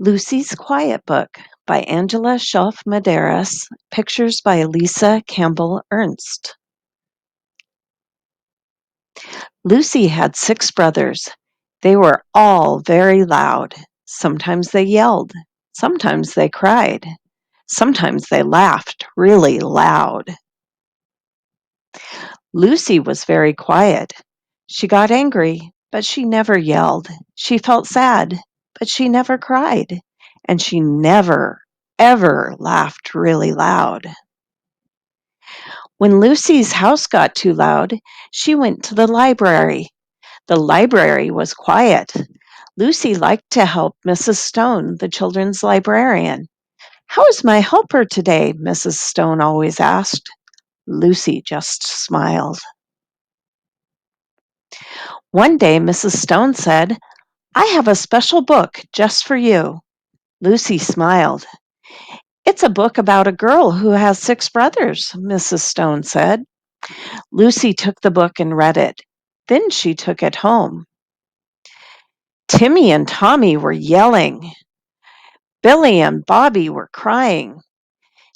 Lucy's Quiet Book by Angela Shelf Medeiros, pictures by Lisa Campbell Ernst. Lucy had 6 brothers. They were all very loud. Sometimes they yelled. Sometimes they cried. Sometimes they laughed really loud. Lucy was very quiet. She got angry, but she never yelled. She felt sad, but she never cried. And she never, ever laughed really loud. When Lucy's house got too loud, she went to the library. The library was quiet. Lucy liked to help Mrs. Stone, the children's librarian. "How is my helper today?" Mrs. Stone always asked. Lucy just smiled. One day, Mrs. Stone said, "I have a special book just for you." Lucy smiled. "It's a book about a girl who has 6 brothers," Mrs. Stone said. Lucy took the book and read it. Then she took it home. Timmy and Tommy were yelling. Billy and Bobby were crying.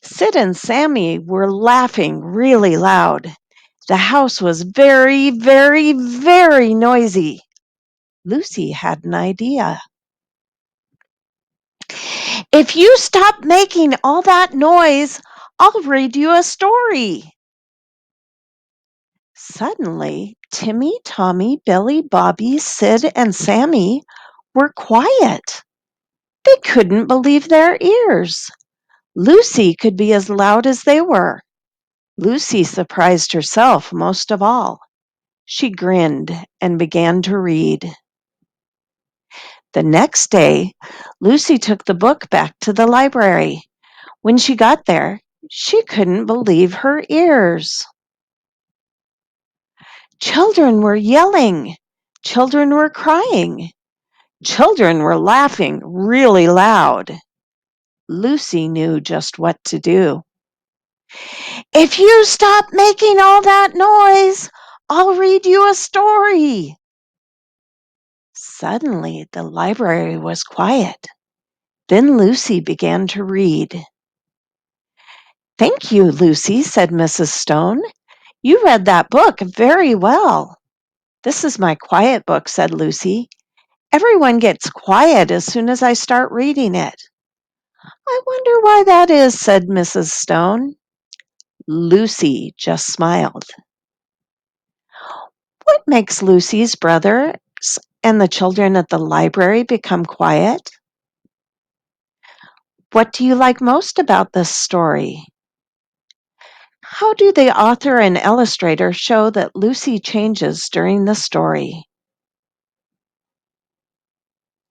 Sid and Sammy were laughing really loud. The house was very, very, very noisy. Lucy had an idea. "If you stop making all that noise, I'll read you a story." Suddenly, Timmy, Tommy, Billy, Bobby, Sid, and Sammy were quiet. They couldn't believe their ears. Lucy could be as loud as they were. Lucy surprised herself most of all. She grinned and began to read. The next day, Lucy took the book back to the library. When she got there, she couldn't believe her ears. Children were yelling. Children were crying. Children were laughing really loud. Lucy knew just what to do. "If you stop making all that noise, I'll read you a story." Suddenly, the library was quiet. Then Lucy began to read. "Thank you, Lucy," said Mrs. Stone. "You read that book very well." "This is my quiet book," said Lucy. "Everyone gets quiet as soon as I start reading it." "I wonder why that is," said Mrs. Stone. Lucy just smiled. What makes Lucy's brothers and the children at the library become quiet? What do you like most about this story? How do the author and illustrator show that Lucy changes during the story?